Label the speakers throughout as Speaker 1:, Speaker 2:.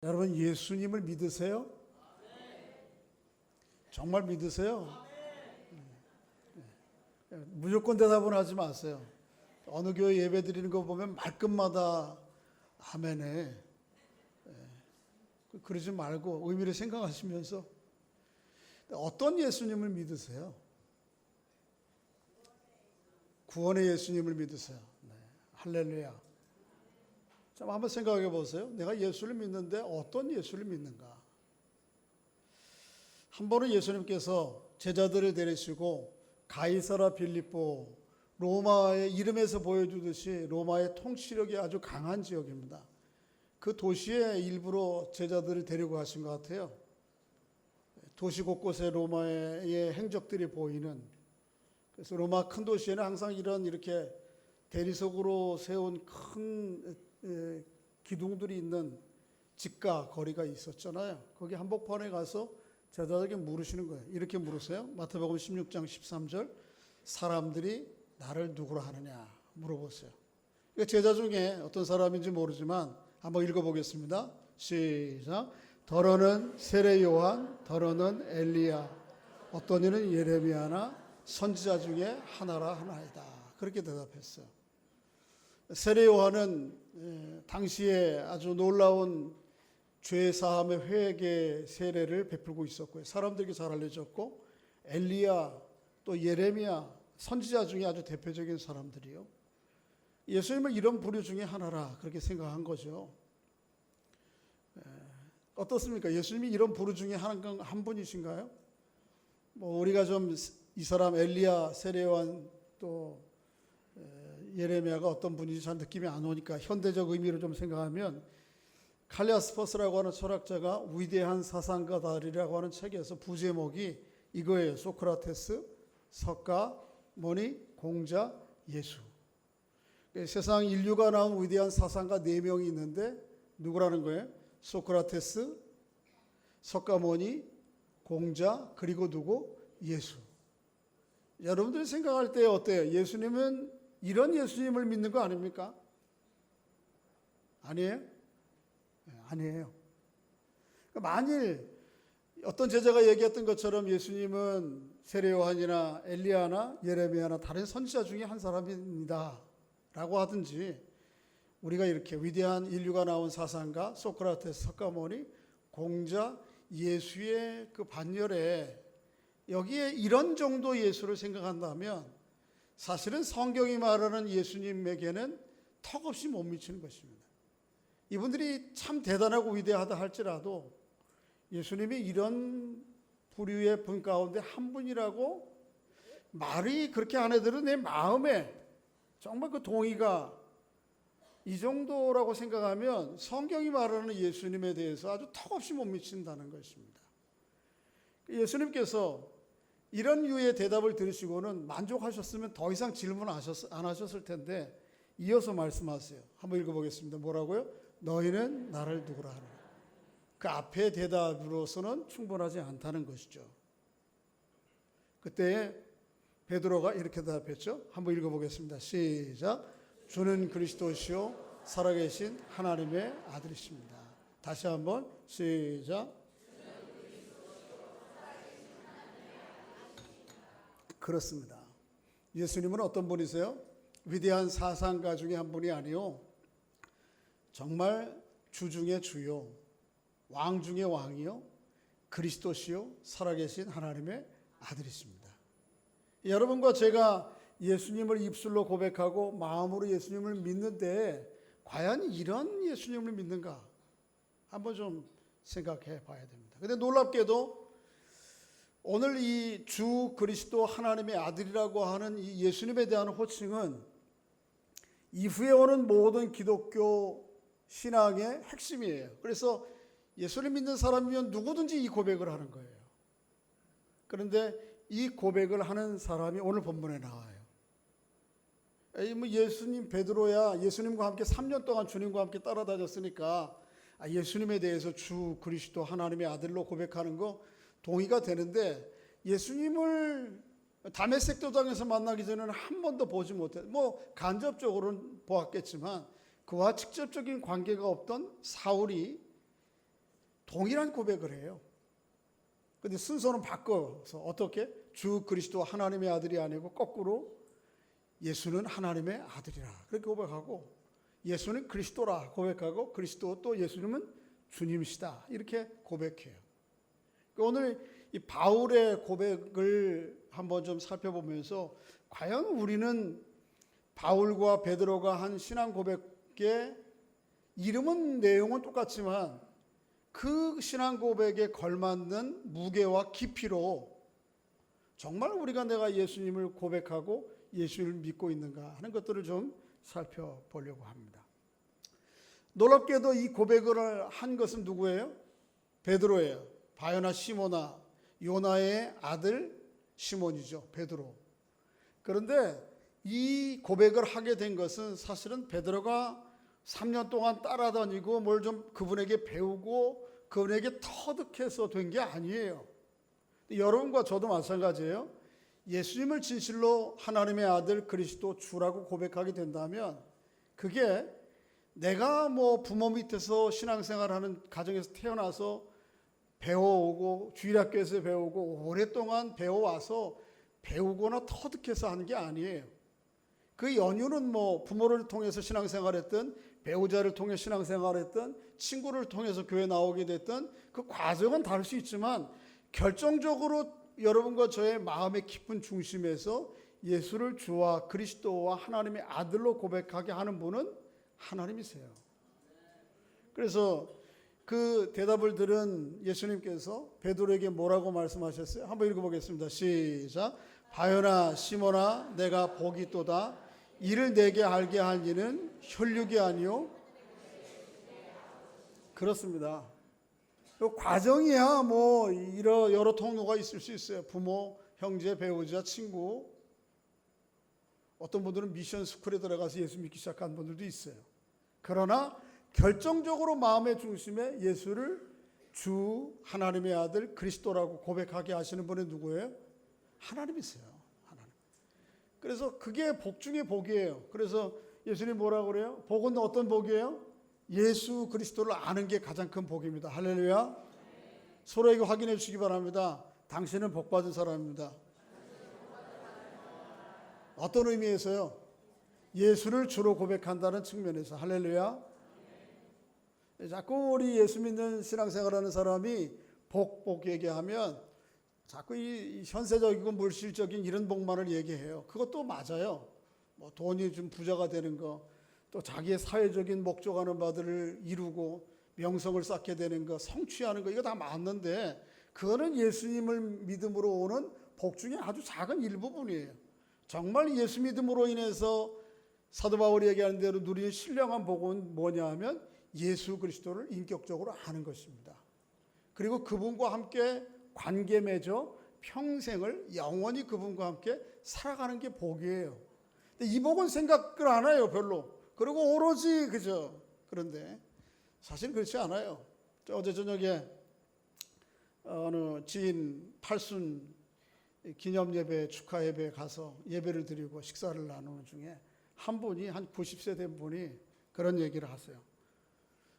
Speaker 1: 여러분 예수님을 믿으세요? 정말 믿으세요? 무조건 대답은 하지 마세요. 어느 교회 예배 드리는 거 보면 말끝마다 아멘해. 그러지 말고 의미를 생각하시면서 어떤 예수님을 믿으세요? 구원의 예수님을 믿으세요. 네. 할렐루야. 자, 한번 생각해 보세요. 내가 예수를 믿는데 어떤 예수를 믿는가? 한 번은 예수님께서 제자들을 데리시고 가이사라 빌립보, 로마의 이름에서 보여주듯이 로마의 통치력이 아주 강한 지역입니다. 그 도시에 일부러 제자들을 데리고 가신 것 같아요. 도시 곳곳에 로마의 행적들이 보이는, 그래서 로마 큰 도시에는 항상 이렇게 대리석으로 세운 큰 기둥들이 있는 집과 거리가 있었잖아요. 거기 한복판에 가서 제자들에게 물으시는 거예요. 이렇게 물으세요. 마태복음 16장 13절, 사람들이 나를 누구로 하느냐 물어보세요. 제자 중에 어떤 사람인지 모르지만 한번 읽어보겠습니다. 시작. 더러는 세례 요한, 더러는 엘리야, 어떤 이는 예레미야나 선지자 중에 하나라 하나이다. 그렇게 대답했어요. 세례 요한은 당시에 아주 놀라운 죄 사함의 회개 세례를 베풀고 있었고요. 사람들에게 잘 알려졌고, 엘리야 또 예레미야 선지자 중에 아주 대표적인 사람들이요. 예수님을 이런 부류 중에 하나라 그렇게 생각한 거죠. 어떻습니까? 예수님이 이런 부류 중에 한 분이신가요? 우리가 좀 이 사람 엘리야, 세례 요한 또 예레미야가 어떤 분인지 잘 느낌이 안 오니까 현대적 의미로 좀 생각하면, 칼리아스퍼스라고 하는 철학자가 위대한 사상가다리라고 하는 책에서 부제목이 이거예요. 소크라테스, 석가, 공자, 예수. 세상 인류가 낳은 위대한 사상가 4명이 있는데 누구라는 거예요? 소크라테스, 석가, 공자, 그리고 누구? 예수. 여러분들이 생각할 때 어때요? 예수님은 이런 예수님을 믿는 거 아닙니까? 아니에요? 아니에요. 만일 어떤 제자가 얘기했던 것처럼 예수님은 세례 요한이나 엘리야나 예레미야나 다른 선지자 중에 한 사람입니다 라고 하든지, 우리가 이렇게 위대한 인류가 나온 사상가 소크라테스, 석가, 공자, 예수의 그 반열에 여기에 이런 정도 예수를 생각한다면 사실은 성경이 말하는 예수님에게는 턱없이 못 미치는 것입니다. 이분들이 참 대단하고 위대하다 할지라도 예수님이 이런 부류의 분 가운데 한 분이라고 말이 그렇게 안 해도 내 마음에 정말 그 동의가 이 정도라고 생각하면 성경이 말하는 예수님에 대해서 아주 턱없이 못 미친다는 것입니다. 예수님께서 이런 유의 대답을 들으시고는 만족하셨으면 더 이상 질문 안 하셨을 텐데 이어서 말씀하세요. 한번 읽어보겠습니다. 뭐라고요? 너희는 나를 누구라 하느냐. 그 앞에 대답으로서는 충분하지 않다는 것이죠. 그때 베드로가 이렇게 대답했죠. 한번 읽어보겠습니다. 시작. 주는 그리스도시요 살아계신 하나님의 아들이십니다. 다시 한번 시작. 그렇습니다. 예수님은 어떤 분이세요? 위대한 사상가 중에 한 분이 아니요, 정말 주 중에 주요, 왕 중에 왕이요, 그리스도시요 살아계신 하나님의 아들이십니다. 여러분과 제가 예수님을 입술로 고백하고 마음으로 예수님을 믿는데 과연 이런 예수님을 믿는가? 한번 좀 생각해 봐야 됩니다. 근데 놀랍게도 오늘 이 주 그리스도 하나님의 아들이라고 하는 이 예수님에 대한 호칭은 이후에 오는 모든 기독교 신앙의 핵심이에요. 그래서 예수를 믿는 사람이면 누구든지 이 고백을 하는 거예요. 그런데 이 고백을 하는 사람이 오늘 본문에 나와요. 예수님, 베드로야 예수님과 함께 3년 동안 주님과 함께 따라다녔으니까 예수님에 대해서 주 그리스도 하나님의 아들로 고백하는 거 동의가 되는데, 예수님을 다메섹 도장에서 만나기 전에는 한 번도 보지 못했어요. 간접적으로는 보았겠지만 그와 직접적인 관계가 없던 사울이 동일한 고백을 해요. 근데 순서는 바꿔서 어떻게? 주 그리스도 하나님의 아들이 아니고 거꾸로 예수는 하나님의 아들이라 그렇게 고백하고, 예수는 그리스도라 고백하고, 그리스도 또 예수님은 주님이시다 이렇게 고백해요. 오늘 이 바울의 고백을 한번 좀 살펴보면서 과연 우리는 바울과 베드로가 한 신앙 고백의 이름은 내용은 똑같지만 그 신앙 고백에 걸맞는 무게와 깊이로 정말 우리가 내가 예수님을 고백하고 예수를 믿고 있는가 하는 것들을 좀 살펴보려고 합니다. 놀랍게도 이 고백을 한 것은 누구예요? 베드로예요. 바요나 시모나, 요나의 아들 시몬이죠. 베드로. 그런데 이 고백을 하게 된 것은 사실은 베드로가 3년 동안 따라다니고 뭘 좀 그분에게 배우고 그분에게 터득해서 된 게 아니에요. 여러분과 저도 마찬가지예요. 예수님을 진실로 하나님의 아들 그리스도 주라고 고백하게 된다면 그게 내가 뭐 부모 밑에서 신앙생활하는 가정에서 태어나서 배워오고 주일학교에서 배우고 오랫동안 배워와서 배우거나 터득해서 하는 게 아니에요. 그 연유는 뭐 부모를 통해서 신앙생활했든 배우자를 통해 신앙생활했든 친구를 통해서 교회 나오게 됐든 그 과정은 다를 수 있지만 결정적으로 여러분과 저의 마음의 깊은 중심에서 예수를 주와 그리스도와 하나님의 아들로 고백하게 하는 분은 하나님이세요. 그래서 그 대답을 들은 예수님께서 베드로에게 뭐라고 말씀하셨어요? 한번 읽어보겠습니다. 시작. 바요나 시몬아 내가 복이 있도다. 이를 내게 알게 할 이는 혈육이 아니요. 그렇습니다. 과정이야 뭐 여러 통로가 있을 수 있어요. 부모, 형제, 배우자, 친구. 어떤 분들은 미션 스쿨에 들어가서 예수 믿기 시작한 분들도 있어요. 그러나 결정적으로 마음의 중심에 예수를 주 하나님의 아들 그리스도라고 고백하게 하시는 분이 누구예요? 하나님이세요. 하나님. 그래서 그게 복 중에 복이에요. 그래서 예수님 뭐라고 그래요? 복은 어떤 복이에요? 예수 그리스도를 아는 게 가장 큰 복입니다. 할렐루야. 서로에게 확인해 주시기 바랍니다. 당신은 복 받은 사람입니다. 어떤 의미에서요? 예수를 주로 고백한다는 측면에서. 할렐루야. 자꾸 우리 예수 믿는 신앙생활하는 사람이 복 얘기하면 자꾸 이 현세적이고 물질적인 이런 복만을 얘기해요. 그것도 맞아요. 뭐 돈이 좀 부자가 되는 거, 또 자기의 사회적인 목적하는 바들을 이루고 명성을 쌓게 되는 거, 성취하는 거, 이거 다 맞는데 그거는 예수님을 믿음으로 오는 복 중에 아주 작은 일부분이에요. 정말 예수 믿음으로 인해서 사도 바울이 얘기하는 대로 누리는 신령한 복은 뭐냐 하면 예수 그리스도를 인격적으로 아는 것입니다. 그리고 그분과 함께 관계 맺어 평생을 영원히 그분과 함께 살아가는 게 복이에요. 근데 이 복은 생각을 안 해요, 별로. 그리고 오로지 그죠. 그런데 사실 그렇지 않아요. 어제 저녁에 어느 지인 팔순 기념 예배, 축하 예배에 가서 예배를 드리고 식사를 나누는 중에 한 분이 한 90세 된 분이 그런 얘기를 하세요.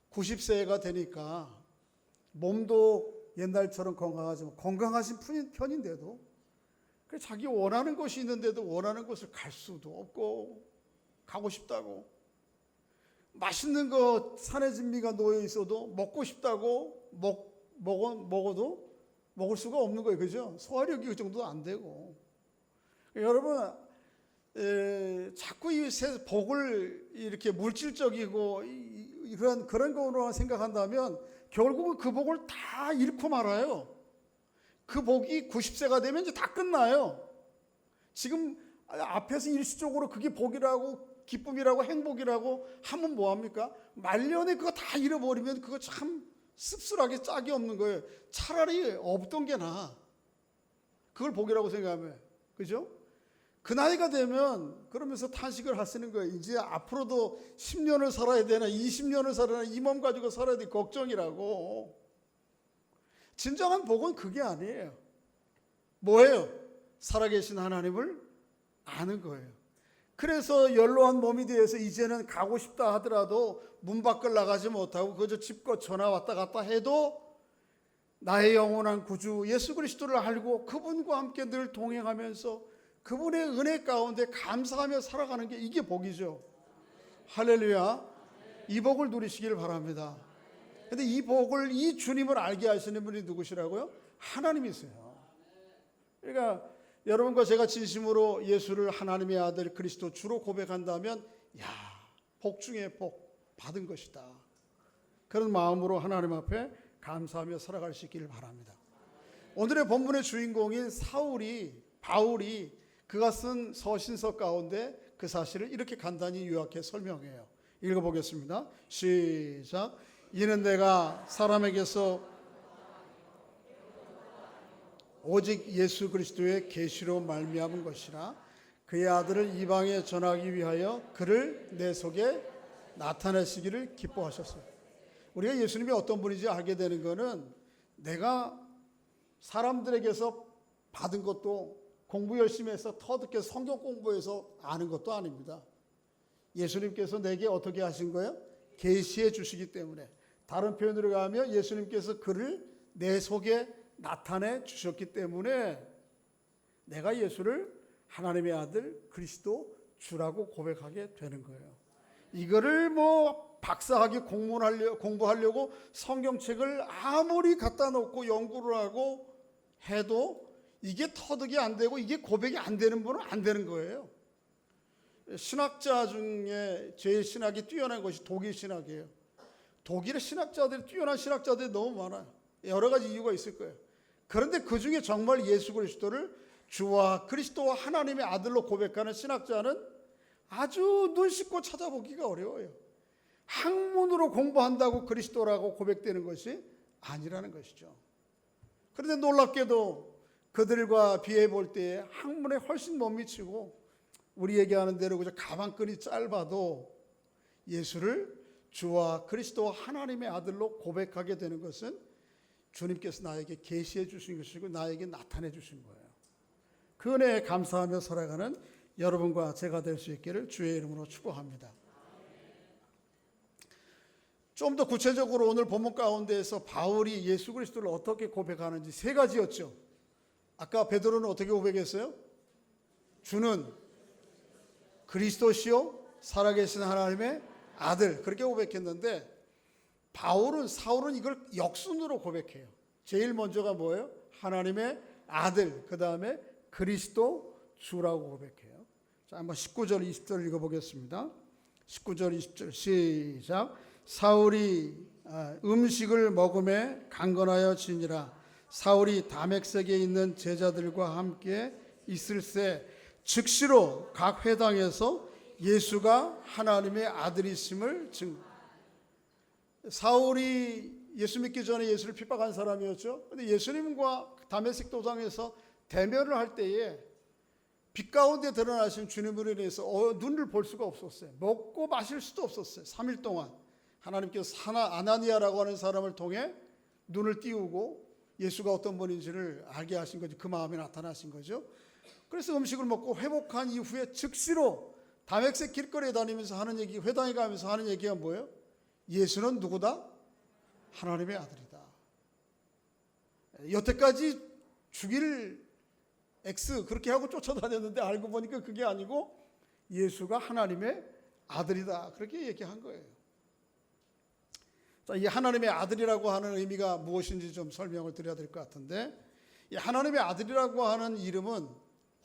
Speaker 1: 90세가 되니까 몸도 옛날처럼 건강하지만 건강하신 편인데도 자기 원하는 것이 있는데도 원하는 곳을 갈 수도 없고 가고 싶다고, 맛있는 거 산의 진미가 놓여 있어도 먹고 싶다고 먹어도 먹을 수가 없는 거예요. 그죠? 소화력이 그 정도 안 되고. 여러분, 자꾸 이 복을 이렇게 물질적이고 그런 거로 생각한다면 결국은 그 복을 다 잃고 말아요. 그 복이 90세가 되면 이제 다 끝나요. 지금 앞에서 일시적으로 그게 복이라고 기쁨이라고 행복이라고 하면 뭐합니까? 말년에 그거 다 잃어버리면 그거 참 씁쓸하게 짝이 없는 거예요. 차라리 없던 게 나아. 그걸 복이라고 생각하면. 그죠? 그 나이가 되면 그러면서 탄식을 하시는 거예요. 이제 앞으로도 10년을 살아야 되나 20년을 살아야 되나 이 몸 가지고 살아야 돼 걱정이라고. 진정한 복은 그게 아니에요. 뭐예요? 살아계신 하나님을 아는 거예요. 그래서 연로한 몸이 되어서 이제는 가고 싶다 하더라도 문 밖을 나가지 못하고 그저 집과 전화 왔다 갔다 해도 나의 영원한 구주 예수 그리스도를 알고 그분과 함께 늘 동행하면서 그분의 은혜 가운데 감사하며 살아가는 게 이게 복이죠. 할렐루야. 이 복을 누리시길 바랍니다. 근데 이 복을, 이 주님을 알게 하시는 분이 누구시라고요? 하나님이세요. 그러니까 여러분과 제가 진심으로 예수를 하나님의 아들 그리스도 주로 고백한다면 복 중에 복 받은 것이다. 그런 마음으로 하나님 앞에 감사하며 살아갈 수 있기를 바랍니다. 오늘의 본문의 주인공인 바울이 그가 쓴 서신서 가운데 그 사실을 이렇게 간단히 요약해 설명해요. 읽어보겠습니다. 시작. 이는 내가 사람에게서 오직 예수 그리스도의 계시로 말미암은 것이라 그의 아들을 이방에 전하기 위하여 그를 내 속에 나타내시기를 기뻐하셨어요. 우리가 예수님이 어떤 분인지 알게 되는 것은 내가 사람들에게서 받은 것도 공부 열심히 해서 터득해서 성경 공부해서 아는 것도 아닙니다. 예수님께서 내게 어떻게 하신 거예요? 계시해 주시기 때문에, 다른 표현으로 가면 예수님께서 그를 내 속에 나타내 주셨기 때문에 내가 예수를 하나님의 아들 그리스도 주라고 고백하게 되는 거예요. 이거를 박사학위 공부하려고 성경책을 아무리 갖다 놓고 연구를 하고 해도 이게 터득이 안 되고 이게 고백이 안 되는 분은 안 되는 거예요. 신학자 중에 제일 신학이 뛰어난 것이 독일 신학이에요. 독일의 신학자들이, 뛰어난 신학자들이 너무 많아요. 여러 가지 이유가 있을 거예요. 그런데 그 중에 정말 예수 그리스도를 주와 그리스도와 하나님의 아들로 고백하는 신학자는 아주 눈 씻고 찾아보기가 어려워요. 학문으로 공부한다고 그리스도라고 고백되는 것이 아니라는 것이죠. 그런데 놀랍게도 그들과 비해 볼 때에 학문에 훨씬 못 미치고 우리 얘기하는 대로 그저 가방끈이 짧아도 예수를 주와 그리스도와 하나님의 아들로 고백하게 되는 것은 주님께서 나에게 계시해 주신 것이고 나에게 나타내 주신 거예요. 그 은혜에 감사하며 살아가는 여러분과 제가 될 수 있기를 주의 이름으로 축복합니다. 좀 더 구체적으로 오늘 본문 가운데에서 바울이 예수 그리스도를 어떻게 고백하는지 세 가지였죠. 아까 베드로는 어떻게 고백했어요? 주는 그리스도시요 살아계신 하나님의 아들, 그렇게 고백했는데 사울은 이걸 역순으로 고백해요. 제일 먼저가 뭐예요? 하나님의 아들, 그 다음에 그리스도 주라고 고백해요. 자, 한번 19절 20절 읽어보겠습니다. 19절 20절 시작. 사울이 음식을 먹음에 강건하여 지니라. 사울이 다메섹에 있는 제자들과 함께 있을새 즉시로 각 회당에서 예수가 하나님의 아들이심을 사울이 예수 믿기 전에 예수를 핍박한 사람이었죠. 그런데 예수님과 다메섹 도상에서 대면을 할 때에 빛 가운데 드러나신 주님으로 인해서 눈을 볼 수가 없었어요. 먹고 마실 수도 없었어요. 3일 동안 하나님께서 아나니아라고 하는 사람을 통해 눈을 띄우고 예수가 어떤 분인지를 알게 하신 거죠. 그 마음에 나타나신 거죠. 그래서 음식을 먹고 회복한 이후에 즉시로 다메섹 길거리에 다니면서 하는 얘기, 회당에 가면서 하는 얘기가 뭐예요? 예수는 누구다? 하나님의 아들이다. 여태까지 죽일 X 그렇게 하고 쫓아다녔는데 알고 보니까 그게 아니고 예수가 하나님의 아들이다. 그렇게 얘기한 거예요. 자, 이 하나님의 아들이라고 하는 의미가 무엇인지 좀 설명을 드려야 될 것 같은데, 이 하나님의 아들이라고 하는 이름은,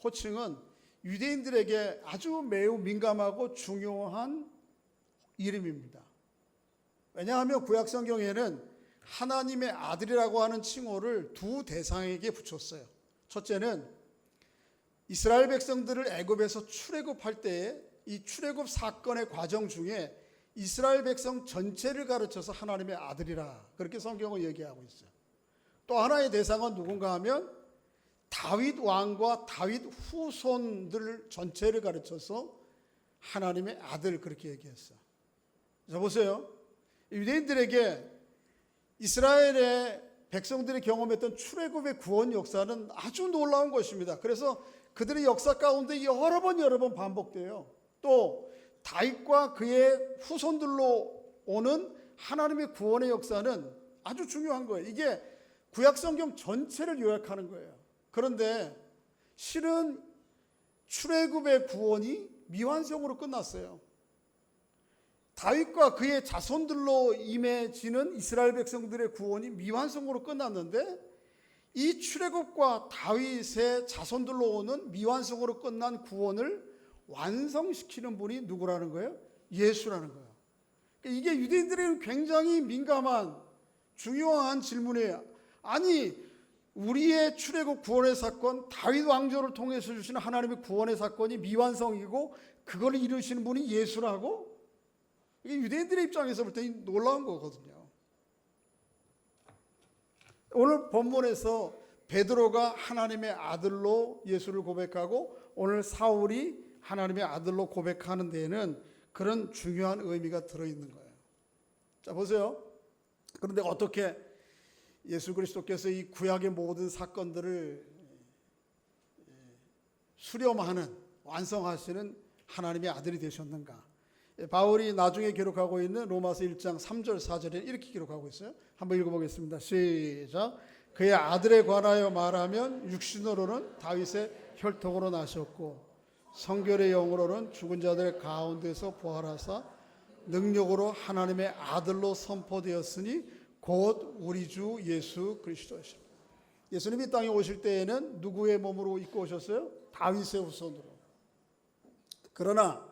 Speaker 1: 호칭은 유대인들에게 아주 매우 민감하고 중요한 이름입니다. 왜냐하면 구약 성경에는 하나님의 아들이라고 하는 칭호를 두 대상에게 붙였어요. 첫째는 이스라엘 백성들을 애굽에서 출애굽할 때에 이 출애굽 사건의 과정 중에 이스라엘 백성 전체를 가르쳐서 하나님의 아들이라 그렇게 성경을 얘기하고 있어요. 또 하나의 대상은 누군가 하면 다윗 왕과 다윗 후손들 전체를 가르쳐서 하나님의 아들 그렇게 얘기했어요. 자, 보세요. 유대인들에게 이스라엘의 백성들이 경험했던 출애굽의 구원 역사는 아주 놀라운 것입니다. 그래서 그들의 역사 가운데 여러 번 반복돼요. 또 다윗과 그의 후손들로 오는 하나님의 구원의 역사는 아주 중요한 거예요. 이게 구약 성경 전체를 요약하는 거예요. 그런데 실은 출애굽의 구원이 미완성으로 끝났어요. 다윗과 그의 자손들로 임해지는 이스라엘 백성들의 구원이 미완성으로 끝났는데, 이 출애굽과 다윗의 자손들로 오는 미완성으로 끝난 구원을 완성시키는 분이 누구라는 거예요? 예수라는 거예요. 이게 유대인들에게는 굉장히 민감한 중요한 질문이에요. 아니, 우리의 출애굽 구원의 사건, 다윗 왕조를 통해서 주시는 하나님의 구원의 사건이 미완성이고 그걸 이루시는 분이 예수라고? 이게 유대인들의 입장에서 볼 때 놀라운 거거든요. 오늘 본문에서 베드로가 하나님의 아들로 예수를 고백하고 오늘 사울이 하나님의 아들로 고백하는 데에는 그런 중요한 의미가 들어있는 거예요. 자, 보세요. 그런데 어떻게 예수 그리스도께서 이 구약의 모든 사건들을 수렴하는, 완성하시는 하나님의 아들이 되셨는가? 바울이 나중에 기록하고 있는 로마서 1장 3절 4절에 이렇게 기록하고 있어요. 한번 읽어보겠습니다. 시작. 그의 아들에 관하여 말하면 육신으로는 다윗의 혈통으로 나셨고 성결의 영으로는 죽은 자들 가운데서 부활하사 능력으로 하나님의 아들로 선포되었으니 곧 우리 주 예수 그리스도이십니다. 예수님이 이 땅에 오실 때에는 누구의 몸으로 입고 오셨어요? 다윗의 후손으로. 그러나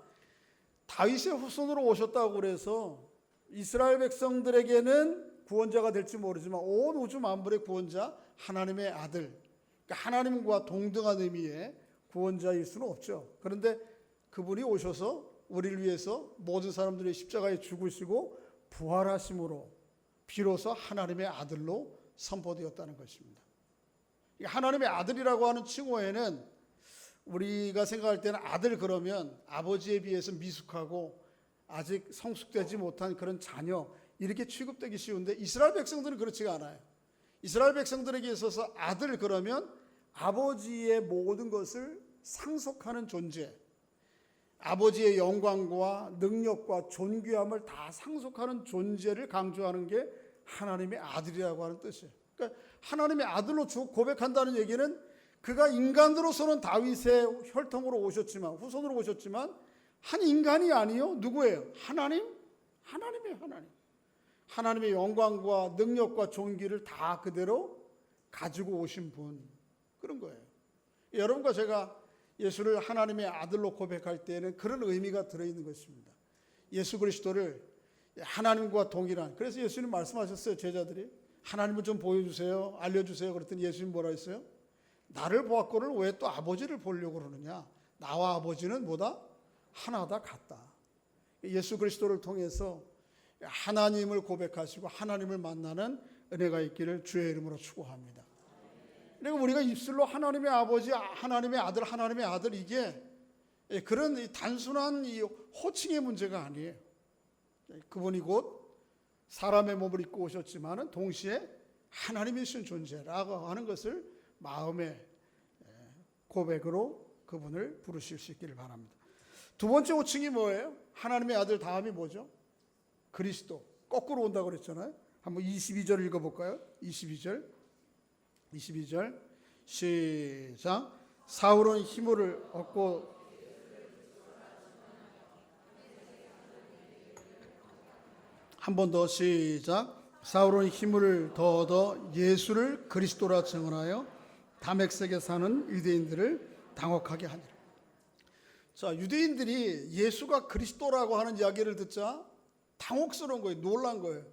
Speaker 1: 다윗의 후손으로 오셨다고 그래서 이스라엘 백성들에게는 구원자가 될지 모르지만 온 우주 만물의 구원자, 하나님의 아들, 그러니까 하나님과 동등한 의미의 구원자일 수는 없죠. 그런데 그분이 오셔서 우리를 위해서 모든 사람들의 십자가에 죽으시고 부활하심으로 비로소 하나님의 아들로 선포되었다는 것입니다. 하나님의 아들이라고 하는 칭호에는 우리가 생각할 때는 아들 그러면 아버지에 비해서 미숙하고 아직 성숙되지 못한 그런 자녀, 이렇게 취급되기 쉬운데 이스라엘 백성들은 그렇지가 않아요. 이스라엘 백성들에게 있어서 아들 그러면 아버지의 모든 것을 상속하는 존재, 아버지의 영광과 능력과 존귀함을 다 상속하는 존재를 강조하는 게 하나님의 아들이라고 하는 뜻이에요. 그러니까 하나님의 아들로 고백한다는 얘기는 그가 인간으로서는 다윗의 혈통으로 오셨지만, 후손으로 오셨지만 한 인간이 아니요. 누구예요? 하나님의 하나님. 하나님의 영광과 능력과 존귀를 다 그대로 가지고 오신 분, 그런 거예요. 여러분과 제가 예수를 하나님의 아들로 고백할 때에는 그런 의미가 들어있는 것입니다. 예수 그리스도를 하나님과 동일한, 그래서 예수님 말씀하셨어요. 제자들이 하나님을 좀 보여주세요, 알려주세요. 그랬더니 예수님 뭐라 했어요? 나를 보았거늘 왜 또 아버지를 보려고 그러느냐? 나와 아버지는 뭐다? 하나다, 같다. 예수 그리스도를 통해서 하나님을 고백하시고 하나님을 만나는 은혜가 있기를 주의 이름으로 축원합니다. 그리고 우리가 입술로 하나님의 아버지, 하나님의 아들, 이게 그런 단순한 호칭의 문제가 아니에요. 그분이 곧 사람의 몸을 입고 오셨지만은 동시에 하나님이신 존재라고 하는 것을 마음의 고백으로 그분을 부르실 수 있기를 바랍니다. 두 번째 호칭이 뭐예요? 하나님의 아들 다음이 뭐죠? 그리스도. 거꾸로 온다고 그랬잖아요. 한번 22절 읽어볼까요? 22절 시작. 사울은 힘을 얻고 한 번 더 시작. 사울은 힘을 더 얻어 예수를 그리스도라 증언하여 다메섹에 사는 유대인들을 당혹하게 하니라. 자, 유대인들이 예수가 그리스도라고 하는 이야기를 듣자 당혹스러운 거예요. 놀란 거예요.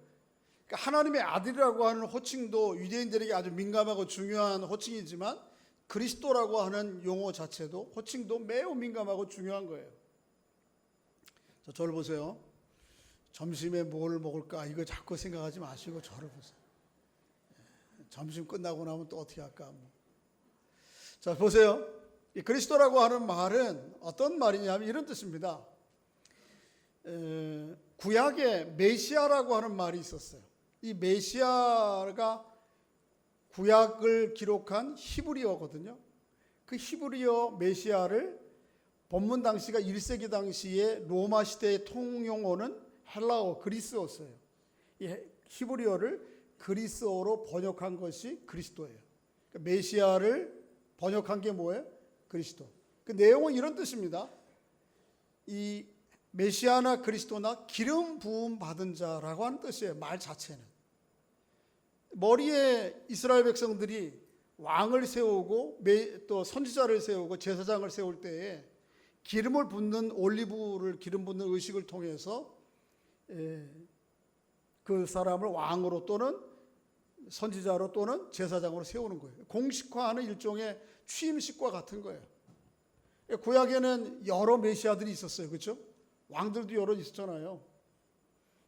Speaker 1: 그러니까 하나님의 아들이라고 하는 호칭도 유대인들에게 아주 민감하고 중요한 호칭이지만 그리스도라고 하는 용어 자체도, 호칭도 매우 민감하고 중요한 거예요. 자, 저를 보세요. 점심에 뭘 먹을까 이거 자꾸 생각하지 마시고 저를 보세요. 점심 끝나고 나면 또 어떻게 할까? 자, 보세요. 이 그리스도라고 하는 말은 어떤 말이냐면 이런 뜻입니다. 구약에 메시아라고 하는 말이 있었어요. 이 메시아가 구약을 기록한 히브리어거든요. 그 히브리어 메시아를 본문 당시가 1세기 당시에 로마 시대의 통용어는 헬라어, 그리스어였어요. 이 히브리어를 그리스어로 번역한 것이 그리스도예요. 그러니까 메시아를 번역한 게 뭐예요? 그리스도. 그 내용은 이런 뜻입니다. 이 메시아나 그리스도나 기름 부음 받은 자라고 하는 뜻이에요. 말 자체는. 머리에 이스라엘 백성들이 왕을 세우고 또 선지자를 세우고 제사장을 세울 때에 기름을 붓는 올리브를 기름 붓는 의식을 통해서 그 사람을 왕으로 또는 선지자로 또는 제사장으로 세우는 거예요. 공식화하는 일종의 취임식과 같은 거예요. 구약에는 여러 메시아들이 있었어요. 그렇죠? 왕들도 여러 있었잖아요.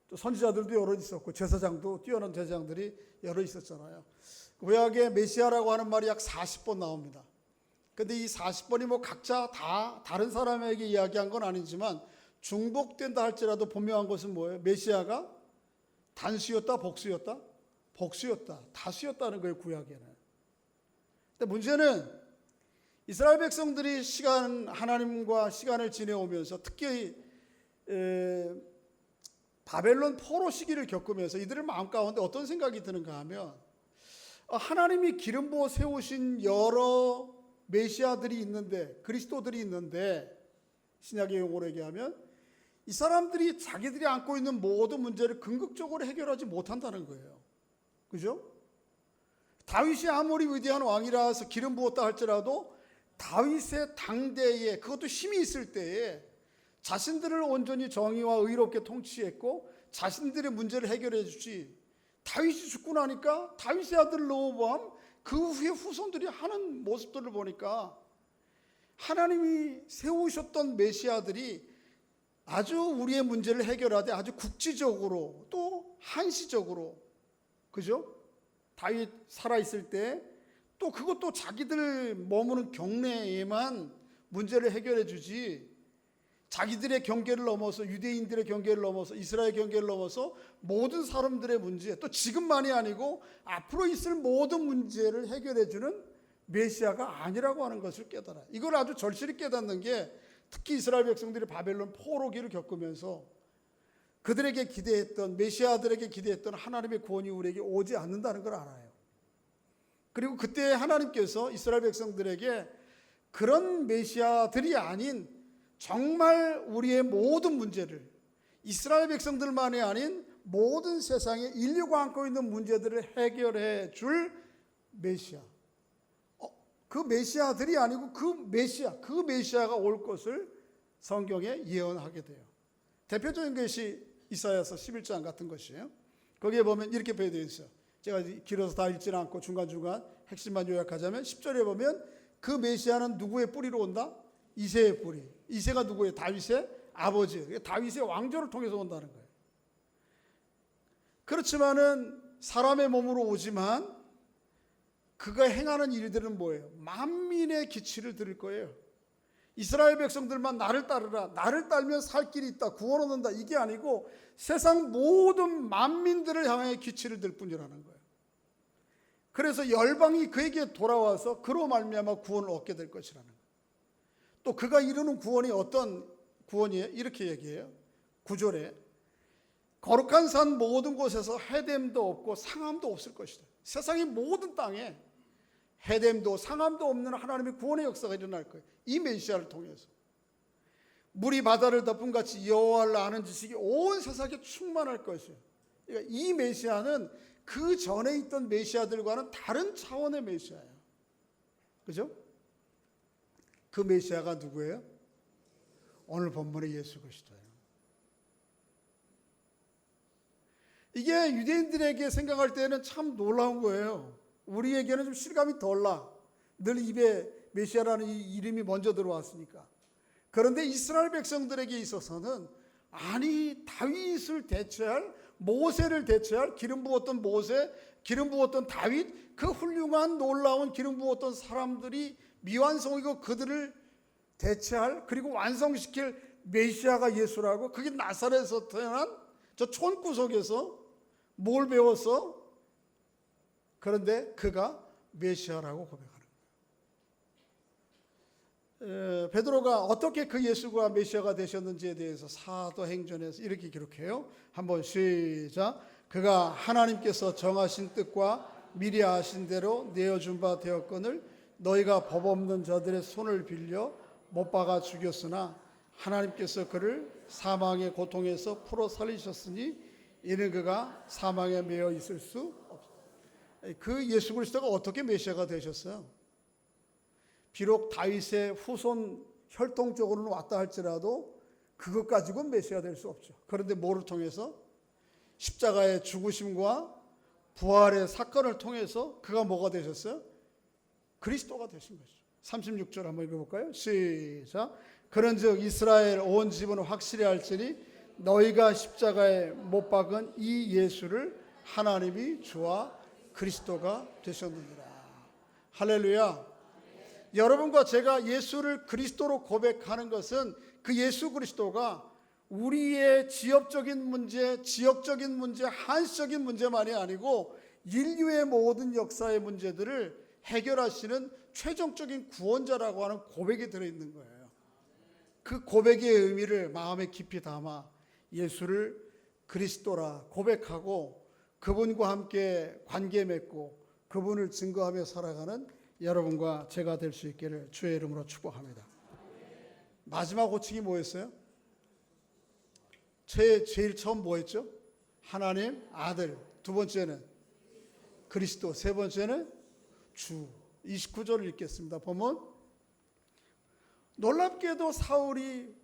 Speaker 1: 또 선지자들도 여러 있었고 제사장도 뛰어난 제사장들이 여러 있었잖아요. 구약에 메시아라고 하는 말이 약 40번 나옵니다. 근데 이 40번이 뭐 각자 다 다른 사람에게 이야기한 건 아니지만 중복된다 할지라도 분명한 것은 뭐예요? 메시아가 단수였다, 복수였다? 복수였다, 다수였다는 거예요, 구약에는. 근데 문제는 이스라엘 백성들이 하나님과 시간을 지내오면서 특히 바벨론 포로 시기를 겪으면서 이들의 마음 가운데 어떤 생각이 드는가 하면 하나님이 기름 부어 세우신 여러 메시아들이 있는데, 그리스도들이 있는데, 신약의 용어로 얘기하면 이 사람들이 자기들이 안고 있는 모든 문제를 궁극적으로 해결하지 못한다는 거예요. 그죠? 다윗이 아무리 위대한 왕이라서 기름 부었다 할지라도 다윗의 당대에, 그것도 힘이 있을 때에 자신들을 온전히 정의와 의롭게 통치했고 자신들의 문제를 해결해 주지, 다윗이 죽고 나니까 다윗의 아들 르호보암 그 후에 후손들이 하는 모습들을 보니까 하나님이 세우셨던 메시아들이 아주 우리의 문제를 해결하되 아주 국지적으로 또 한시적으로, 그죠? 다윗 살아있을 때 또 그것도 자기들 머무는 경내에만 문제를 해결해 주지, 자기들의 경계를 넘어서, 유대인들의 경계를 넘어서, 이스라엘 경계를 넘어서 모든 사람들의 문제, 또 지금만이 아니고 앞으로 있을 모든 문제를 해결해 주는 메시아가 아니라고 하는 것을 깨달아요. 이걸 아주 절실히 깨닫는 게 특히 이스라엘 백성들이 바벨론 포로기를 겪으면서 그들에게 기대했던, 메시아들에게 기대했던 하나님의 구원이 우리에게 오지 않는다는 걸 알아요. 그리고 그때 하나님께서 이스라엘 백성들에게 그런 메시아들이 아닌 정말 우리의 모든 문제를, 이스라엘 백성들만이 아닌 모든 세상의 인류가 안고 있는 문제들을 해결해 줄 메시아, 그 메시아들이 아니고 그 메시아가 올 것을 성경에 예언하게 돼요. 대표적인 것이 이사야서 11장 같은 것이에요. 거기에 보면 이렇게 표현되어 있어요. 제가 길어서 다 읽지는 않고 중간중간 핵심만 요약하자면 10절에 보면 그 메시아는 누구의 뿌리로 온다? 이새의 뿌리. 이새가 누구예요? 다윗의 아버지. 다윗의 왕조를 통해서 온다는 거예요. 그렇지만은 사람의 몸으로 오지만 그가 행하는 일들은 뭐예요? 만민의 기치를 들을 거예요. 이스라엘 백성들만 나를 따르라, 나를 따르면 살 길이 있다, 구원 얻는다, 이게 아니고 세상 모든 만민들을 향해 기치를 들 뿐이라는 거예요. 그래서 열방이 그에게 돌아와서 그로 말미암아 구원을 얻게 될 것이라는 거예요. 또 그가 이루는 구원이 어떤 구원이에요? 이렇게 얘기해요. 9절에 거룩한 산 모든 곳에서 해됨도 없고 상함도 없을 것이다. 세상의 모든 땅에 해됨도 상함도 없는 하나님의 구원의 역사가 일어날 거예요. 이 메시아를 통해서. 물이 바다를 덮은 같이 여호와를 아는 지식이 온 세상에 충만할 것이에요. 그러니까 이 메시아는 그 전에 있던 메시아들과는 다른 차원의 메시아예요. 그죠? 그 메시아가 누구예요? 오늘 본문의 예수 그리스도예요. 이게 유대인들에게 생각할 때는 참 놀라운 거예요. 우리에게는 좀 실감이 덜 나. 늘 입에 메시아라는 이 이름이 먼저 들어왔으니까. 그런데 이스라엘 백성들에게 있어서는 아니 다윗을 대체할, 모세를 대체할, 기름 부었던 모세, 기름 부었던 다윗, 그 훌륭한 놀라운 기름 부었던 사람들이 미완성이고 그들을 대체할, 그리고 완성시킬 메시아가 예수라고. 그게 나사렛에서 태어난 저 촌구석에서 뭘 배웠어? 그런데 그가 메시아라고 고백하는 거예요. 베드로가 어떻게 그 예수가 메시아가 되셨는지에 대해서 사도행전에서 이렇게 기록해요. 한번 시작. 그가 하나님께서 정하신 뜻과 미리 아신 대로 내어준 바 되었거늘 너희가 법 없는 자들의 손을 빌려 못 박아 죽였으나 하나님께서 그를 사망의 고통에서 풀어 살리셨으니 이는 그가 사망에 매여 있을 수 없다. 그 예수 그리스도가 어떻게 메시아가 되셨어요? 비록 다윗의 후손 혈통적으로는 왔다 할지라도 그것 가지고는 메시아 될 수 없죠. 그런데 뭐를 통해서? 십자가의 죽으심과 부활의 사건을 통해서 그가 뭐가 되셨어요? 그리스도가 되신 거죠. 36절 한번 읽어볼까요? 시작. 그런즉 이스라엘 온 집은 확실히 알지니 너희가 십자가에 못 박은 이 예수를 하나님이 주와 그리스도가 되셨느니라. 할렐루야. 여러분과 제가 예수를 그리스도로 고백하는 것은 그 예수 그리스도가 우리의 지역적인 문제, 한시적인 문제만이 아니고 인류의 모든 역사의 문제들을 해결하시는 최종적인 구원자라고 하는 고백이 들어있는 거예요. 그 고백의 의미를 마음에 깊이 담아 예수를 그리스도라 고백하고 그분과 함께 관계 맺고 그분을 증거하며 살아가는 여러분과 제가 될 수 있기를 주의 이름으로 축복합니다. 마지막 호칭이 뭐였어요? 제일 처음 뭐였죠? 하나님 아들. 두 번째는 그리스도. 세 번째는 주. 29절을 읽겠습니다. 보면 놀랍게도 사울이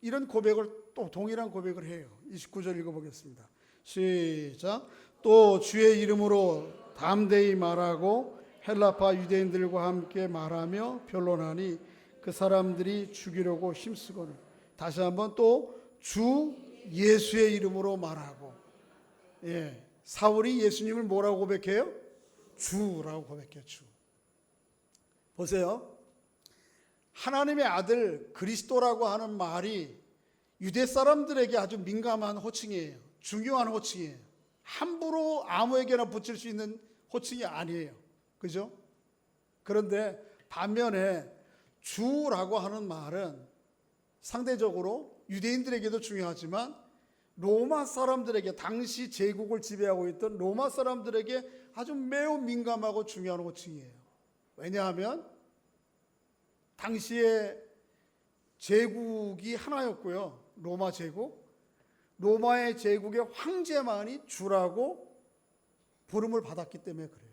Speaker 1: 이런 고백을 또 동일한 고백을 해요. 29절 읽어보겠습니다. 시작. 또 주의 이름으로 담대히 말하고 헬라파 유대인들과 함께 말하며 변론하니 그 사람들이 죽이려고 힘쓰거늘. 다시 한번 또 주 예수의 이름으로 말하고. 사울이 예수님을 뭐라고 고백해요? 주라고 고백해요. 주. 보세요. 하나님의 아들 그리스도라고 하는 말이 유대 사람들에게 아주 민감한 호칭이에요. 중요한 호칭이에요. 함부로 아무에게나 붙일 수 있는 호칭이 아니에요. 그죠? 그런데 반면에 주라고 하는 말은 상대적으로 유대인들에게도 중요하지만 로마 사람들에게, 당시 제국을 지배하고 있던 로마 사람들에게 아주 매우 민감하고 중요한 호칭이에요. 왜냐하면 당시에 제국이 하나였고요. 로마 제국. 로마의 제국의 황제만이 주라고 부름을 받았기 때문에 그래요.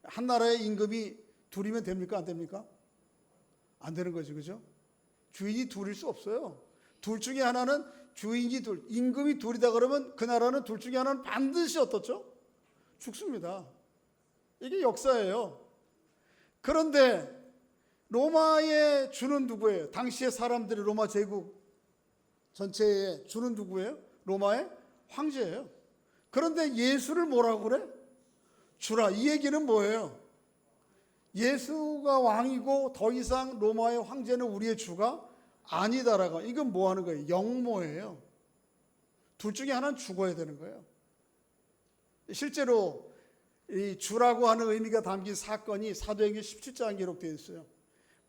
Speaker 1: 한 나라의 임금이 둘이면 됩니까? 안 됩니까? 안 되는 거죠. 그죠? 주인이 둘일 수 없어요. 둘 중에 하나는 주인이 둘, 임금이 둘이다 그러면 그 나라는 둘 중에 하나는 반드시 어떻죠? 죽습니다. 이게 역사예요. 그런데 로마의 주는 누구예요? 당시의 사람들이 로마 제국 전체의 주는 누구예요? 로마의 황제예요. 그런데 예수를 뭐라고 그래? 주라. 이 얘기는 뭐예요? 예수가 왕이고 더 이상 로마의 황제는 우리의 주가 아니다라고. 이건 뭐 하는 거예요? 영모예요. 둘 중에 하나는 죽어야 되는 거예요. 실제로 이 주라고 하는 의미가 담긴 사건이 사도행전 17장에 기록되어 있어요.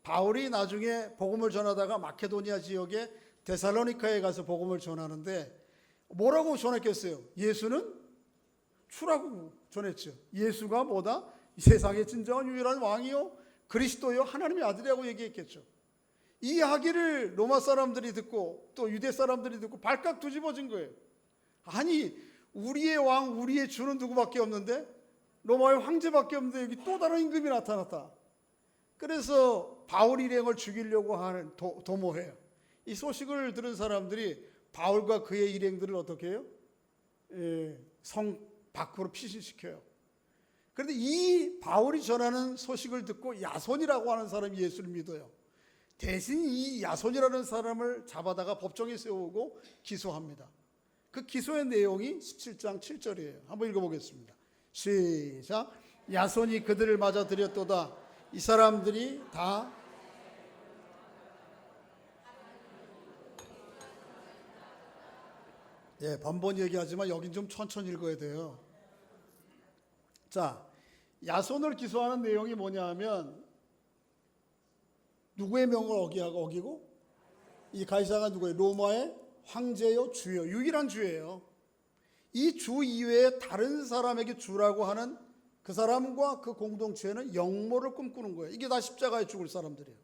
Speaker 1: 바울이 나중에 복음을 전하다가 마케도니아 지역에 데살로니카에 가서 복음을 전하는데 뭐라고 전했겠어요? 예수는 주라고 전했죠. 예수가 뭐다? 이 세상의 진정한 유일한 왕이요 그리스도요 하나님의 아들이라고 얘기했겠죠. 이 이야기를 로마 사람들이 듣고 또 유대 사람들이 듣고 발칵 뒤집어진 거예요. 아니 우리의 왕 우리의 주는 누구밖에 없는데 로마의 황제밖에 없는데 여기 또 다른 임금이 나타났다. 그래서 바울 일행을 죽이려고 하는 도모해요. 이 소식을 들은 사람들이 바울과 그의 일행들을 어떻게 해요? 성 밖으로 피신시켜요. 그런데 이 바울이 전하는 소식을 듣고 야손이라고 하는 사람이 예수를 믿어요. 대신 이 야손이라는 사람을 잡아다가 법정에 세우고 기소합니다. 그 기소의 내용이 17장 7절이에요. 한번 읽어보겠습니다. 시작. 야손이 그들을 맞아 들였도다. 이 사람들이 다 번번이 얘기하지만 여긴 좀 천천히 읽어야 돼요. 자, 야손을 기소하는 내용이 뭐냐 하면 누구의 명을 어기고 이 가이사가 누구예요? 로마의 황제요 주요 유일한 주예요. 이 이 주 이외에 다른 사람에게 주라고 하는 그 사람과 그 공동체는 영모를 꿈꾸는 거예요. 이게 다 십자가에 죽을 사람들이에요.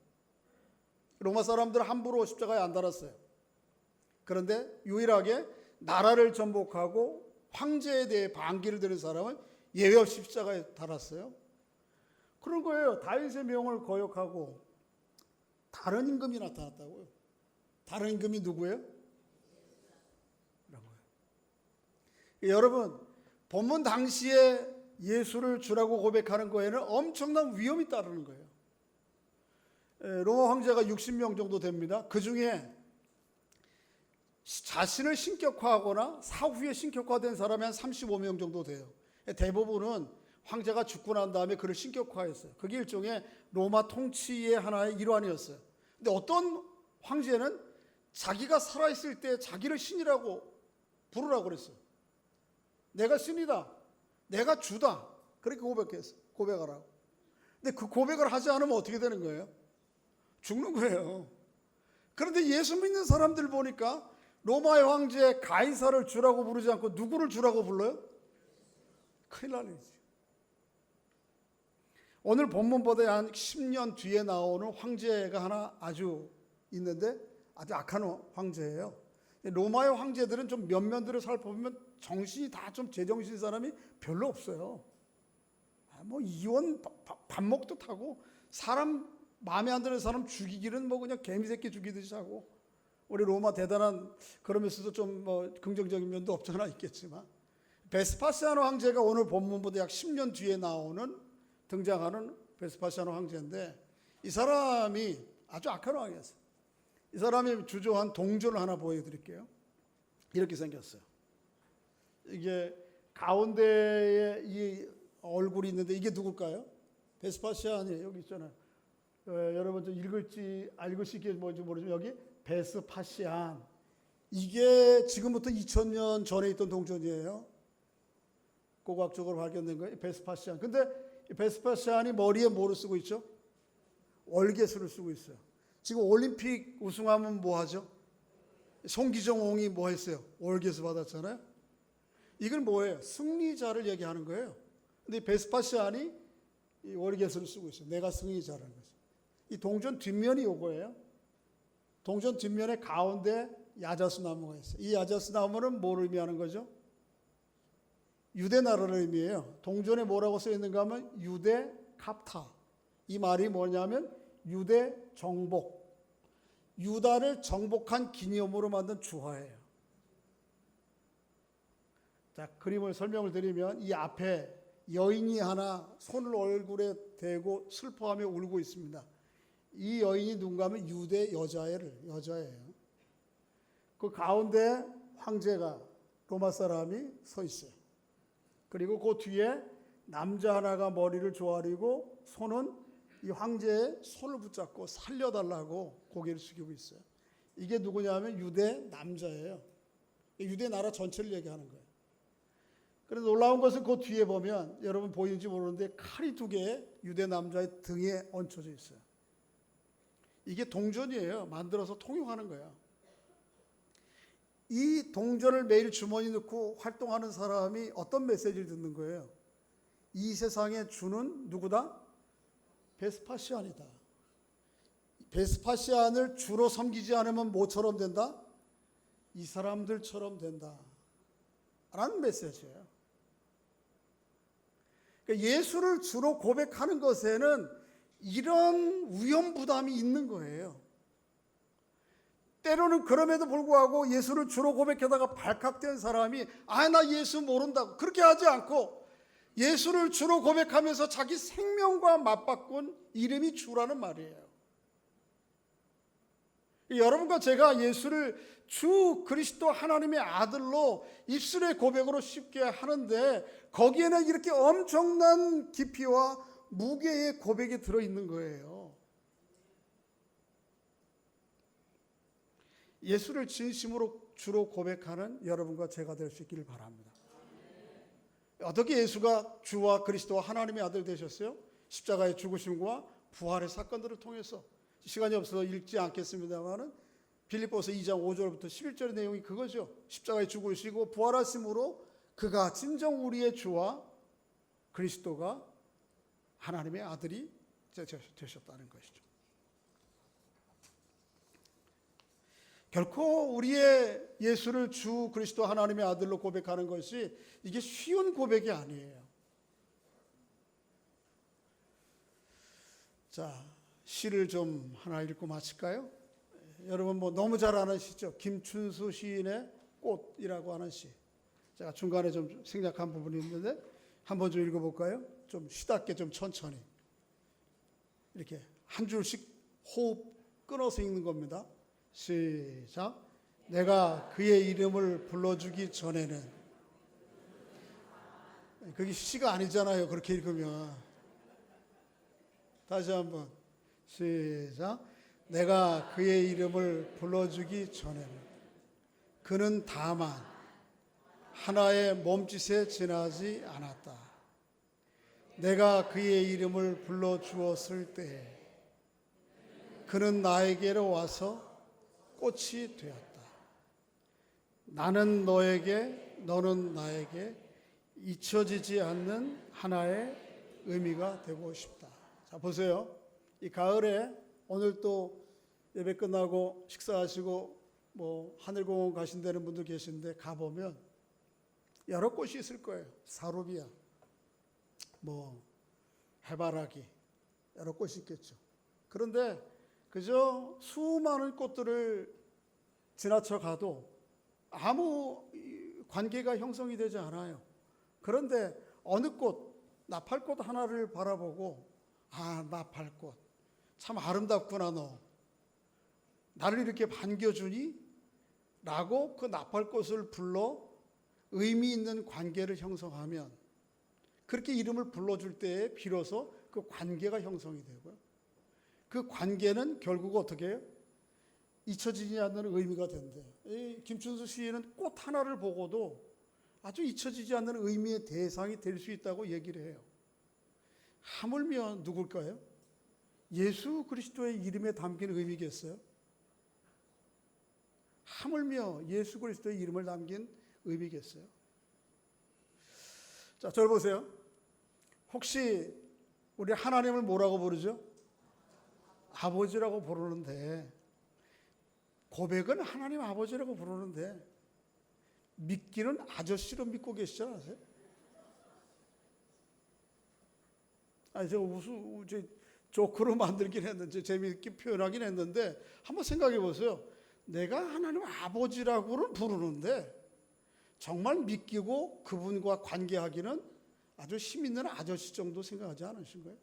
Speaker 1: 로마 사람들은 함부로 십자가에 안 달았어요. 그런데 유일하게 나라를 전복하고 황제에 대해 반기를 드는 사람은 예외 없이 십자가에 달았어요. 그런 거예요. 다윗의 명을 거역하고 다른 임금이 나타났다고요. 다른 임금이 누구예요? 여러분, 본문 당시에 예수를 주라고 고백하는 거에는 엄청난 위험이 따르는 거예요. 로마 황제가 60명 정도 됩니다. 그 중에 자신을 신격화하거나 사후에 신격화된 사람이 한 35명 정도 돼요. 대부분은 황제가 죽고 난 다음에 그를 신격화했어요. 그게 일종의 로마 통치의 하나의 일환이었어요. 근데 어떤 황제는 자기가 살아있을 때 자기를 신이라고 부르라고 그랬어요. 내가 신이다. 내가 주다. 그렇게 고백했어. 고백하라고. 근데 그 고백을 하지 않으면 어떻게 되는 거예요? 죽는 거예요. 그런데 예수 믿는 사람들 보니까 로마의 황제 가이사를 주라고 부르지 않고 누구를 주라고 불러요? 큰일 나는 거지. 오늘 본문보다 한 10년 뒤에 나오는 황제가 하나 아주 있는데 아주 악한 황제예요. 로마의 황제들은 좀 면면들을 살펴보면 정신이 다 좀 제정신 사람이 별로 없어요. 뭐 이혼 밥먹도 타고 사람 마음에 안 드는 사람 죽이기는 뭐 그냥 개미새끼 죽이듯이 하고, 우리 로마 대단한 그러면서도 좀 뭐 긍정적인 면도 없잖아 있겠지만, 베스파시아노 황제가 오늘 본문보다 약 10년 뒤에 등장하는 베스파시아노 황제인데, 이 사람이 아주 악한 왕이었어요. 이 사람이 주조한 동전을 하나 보여드릴게요. 이렇게 생겼어요. 이게 가운데에 이 얼굴이 있는데 이게 누굴까요? 베스파시안이 여기 있잖아요. 여러분 좀 읽을 수 있게 뭔지 모르지만 여기 베스파시안. 이게 지금부터 2000년 전에 있던 동전이에요. 고고학적으로 발견된 거예요. 베스파시안. 근데 베스파시안이 머리에 뭐를 쓰고 있죠? 월계수를 쓰고 있어요. 지금 올림픽 우승하면 뭐 하죠? 송기정옹이 뭐 했어요? 월계수 받았잖아요. 이건 뭐예요? 승리자를 얘기하는 거예요. 근데 베스파시안이 이 월계수를 쓰고 있어요. 내가 승리자라는 거죠. 이 동전 뒷면이 요거예요. 동전 뒷면에 가운데 야자수 나무가 있어요. 이 야자수 나무는 뭘 의미하는 거죠? 유대 나라를 의미해요. 동전에 뭐라고 써 있는가 하면 유대 캅타. 이 말이 뭐냐면 유대 정복. 유다를 정복한 기념으로 만든 주화예요. 자, 그림을 설명을 드리면 이 앞에 여인이 하나 손을 얼굴에 대고 슬퍼하며 울고 있습니다. 이 여인이 누군가 하면 유대 여자예요. 그 가운데 황제가 로마 사람이 서 있어요. 그리고 그 뒤에 남자 하나가 머리를 조아리고 손은 이 황제의 손을 붙잡고 살려달라고 고개를 숙이고 있어요. 이게 누구냐면 유대 남자예요. 유대 나라 전체를 얘기하는 거예요. 그래서 놀라운 것은 그 뒤에 보면 여러분 보이는지 모르는데 칼이 2개 유대 남자의 등에 얹혀져 있어요. 이게 동전이에요. 만들어서 통용하는 거야. 이 동전을 매일 주머니 넣고 활동하는 사람이 어떤 메시지를 듣는 거예요? 이 세상에 주는 누구다? 베스파시안이다. 베스파시안을 주로 섬기지 않으면 뭐처럼 된다? 이 사람들처럼 된다. 라는 메시지예요. 그러니까 예수를 주로 고백하는 것에는 이런 위험부담이 있는 거예요. 때로는 그럼에도 불구하고 예수를 주로 고백하다가 발칵된 사람이 나 예수 모른다고 그렇게 하지 않고 예수를 주로 고백하면서 자기 생명과 맞바꾼 이름이 주라는 말이에요. 여러분과 제가 예수를 주 그리스도 하나님의 아들로 입술의 고백으로 쉽게 하는데 거기에는 이렇게 엄청난 깊이와 무게의 고백이 들어있는 거예요. 예수를 진심으로 주로 고백하는 여러분과 제가 될 수 있기를 바랍니다. 어떻게 예수가 주와 그리스도와 하나님의 아들 되셨어요? 십자가의 죽으심과 부활의 사건들을 통해서. 시간이 없어서 읽지 않겠습니다만은 빌립보서 2장 5절부터 11절의 내용이 그거죠. 십자가에 죽으시고 부활하심으로 그가 진정 우리의 주와 그리스도가 하나님의 아들이 되셨다는 것이죠. 결코 우리의 예수를 주 그리스도 하나님의 아들로 고백하는 것이 이게 쉬운 고백이 아니에요. 자, 시를 좀 하나 읽고 마칠까요? 여러분 뭐 너무 잘 아는 시죠. 김춘수 시인의 꽃이라고 하는 시. 제가 중간에 좀 생략한 부분이 있는데 한번 좀 읽어볼까요? 좀 시답게 좀 천천히 이렇게 한 줄씩 호흡 끊어서 읽는 겁니다. 시작. 내가 그의 이름을 불러주기 전에는. 그게 시가 아니잖아요. 그렇게 읽으면. 다시 한번 시작. 내가 그의 이름을 불러주기 전에는 그는 다만 하나의 몸짓에 지나지 않았다. 내가 그의 이름을 불러주었을 때 그는 나에게로 와서 꽃이 되었다. 나는 너에게, 너는 나에게 잊혀지지 않는 하나의 의미가 되고 싶다. 자, 보세요. 이 가을에 오늘 또 예배 끝나고 식사하시고 뭐 하늘공원 가신다는 분들 계신데 가보면 여러 꽃이 있을 거예요. 사루비아, 뭐 해바라기, 여러 꽃이 있겠죠. 그런데 그저 수많은 꽃들을 지나쳐 가도 아무 관계가 형성이 되지 않아요. 그런데 어느 꽃, 나팔꽃 하나를 바라보고 아, 나팔꽃 참 아름답구나 너. 나를 이렇게 반겨주니? 라고 그 나팔꽃을 불러 의미 있는 관계를 형성하면 그렇게 이름을 불러줄 때에 비로소 그 관계가 형성이 되고요. 그 관계는 결국 어떻게 해요? 잊혀지지 않는 의미가 된대요. 이 김춘수 시인은 꽃 하나를 보고도 아주 잊혀지지 않는 의미의 대상이 될 수 있다고 얘기를 해요. 하물며 누굴까요? 예수 그리스도의 이름에 담긴 의미겠어요? 하물며 예수 그리스도의 이름을 담긴 의미겠어요? 자, 저를 보세요. 혹시 우리 하나님을 뭐라고 부르죠? 아버지라고 부르는데, 고백은 하나님 아버지라고 부르는데 믿기는 아저씨로 믿고 계시지 않으세요? 아니, 제가 조크로 만들긴 했는데, 재미있게 표현하긴 했는데, 한번 생각해 보세요. 내가 하나님 아버지라고는 부르는데, 정말 믿기고 그분과 관계하기는 아주 힘 있는 아저씨 정도 생각하지 않으신 거예요?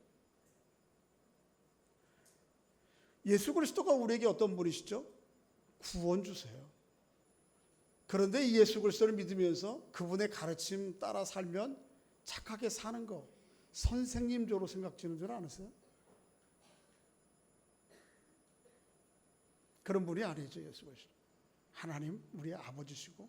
Speaker 1: 예수 그리스도가 우리에게 어떤 분이시죠? 구원 주세요. 그런데 이 예수 그리스도를 믿으면서 그분의 가르침 따라 살면 착하게 사는 거, 선생님조로 생각지는 줄 아세요? 그런 분이 아니죠, 예수 그리스도. 하나님, 우리의 아버지시고.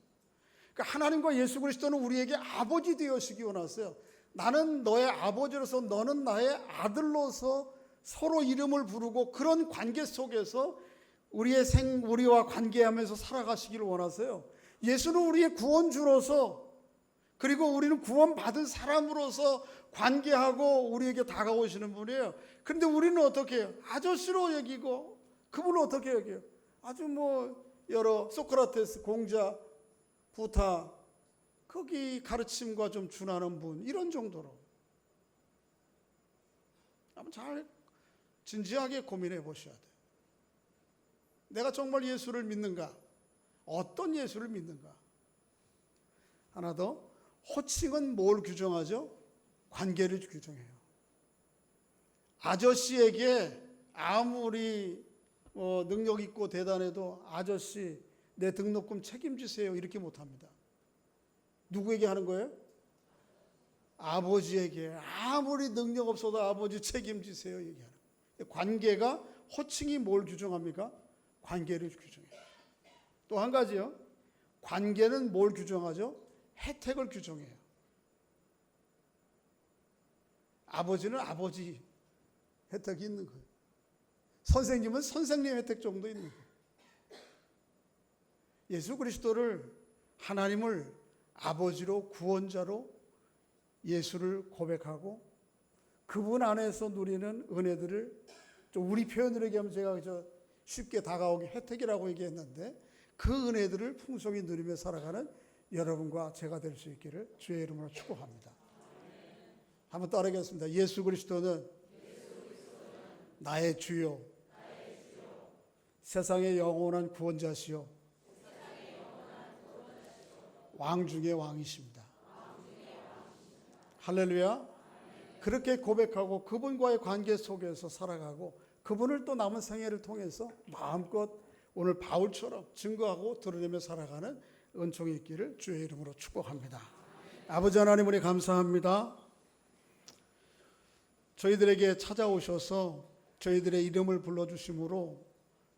Speaker 1: 그러니까 하나님과 예수 그리스도는 우리에게 아버지 되어시기 원하세요. 나는 너의 아버지로서 너는 나의 아들로서 서로 이름을 부르고 그런 관계 속에서 우리와 관계하면서 살아가시기를 원하세요. 예수는 우리의 구원주로서, 그리고 우리는 구원받은 사람으로서 관계하고 우리에게 다가오시는 분이에요. 그런데 우리는 어떻게 해요? 아저씨로 여기고, 그분은 어떻게 여겨요? 아주 여러 소크라테스, 공자, 부타, 거기 가르침과 좀 준하는 분, 이런 정도로. 한번 잘 진지하게 고민해 보셔야 돼요. 내가 정말 예수를 믿는가? 어떤 예수를 믿는가? 하나 더, 호칭은 뭘 규정하죠? 관계를 규정해요. 아저씨에게 아무리 능력 있고 대단해도 아저씨 내 등록금 책임지세요 이렇게 못합니다. 누구에게 하는 거예요? 아버지에게 아무리 능력 없어도 아버지 책임지세요 얘기하는 거예요. 관계가, 호칭이 뭘 규정합니까? 관계를 규정해요. 또 한 가지요. 관계는 뭘 규정하죠? 혜택을 규정해요. 아버지는 아버지 혜택이 있는 거예요. 선생님은 선생님 혜택 정도 있는 거예요. 예수 그리스도를, 하나님을 아버지로 구원자로 예수를 고백하고 그분 안에서 누리는 은혜들을 좀 우리 표현으로 얘기하면 제가 쉽게 다가오게 혜택이라고 얘기했는데 그 은혜들을 풍성히 누리며 살아가는 여러분과 제가 될 수 있기를 주의 이름으로 축복합니다. 한번 따라하겠습니다. 예수 그리스도는 나의 주요 세상의 영원한 구원자시요 왕 중의 왕이십니다. 할렐루야. 그렇게 고백하고 그분과의 관계 속에서 살아가고 그분을 또 남은 생애를 통해서 마음껏 오늘 바울처럼 증거하고 드러내며 살아가는 은총이 있기를 주의 이름으로 축복합니다. 아버지 하나님, 우리 감사합니다. 저희들에게 찾아오셔서 저희들의 이름을 불러주심으로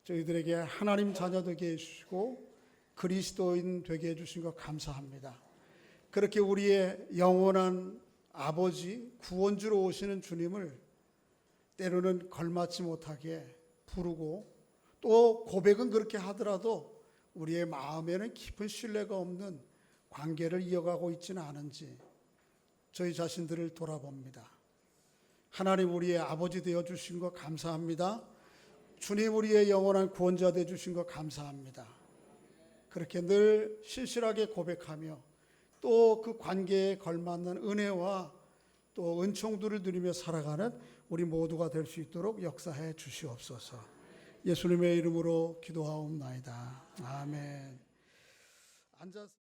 Speaker 1: 저희들에게 하나님 자녀 되게 해주시고 그리스도인 되게 해주신 것 감사합니다. 그렇게 우리의 영원한 아버지 구원주로 오시는 주님을 때로는 걸맞지 못하게 부르고 또 고백은 그렇게 하더라도 우리의 마음에는 깊은 신뢰가 없는 관계를 이어가고 있지는 않은지 저희 자신들을 돌아봅니다. 하나님, 우리의 아버지 되어주신 것 감사합니다. 주님, 우리의 영원한 구원자 되어주신 것 감사합니다. 그렇게 늘 실실하게 고백하며 또 그 관계에 걸맞는 은혜와 또 은총들을 누리며 살아가는 우리 모두가 될 수 있도록 역사해 주시옵소서. 예수님의 이름으로 기도하옵나이다. 아멘. 앉아서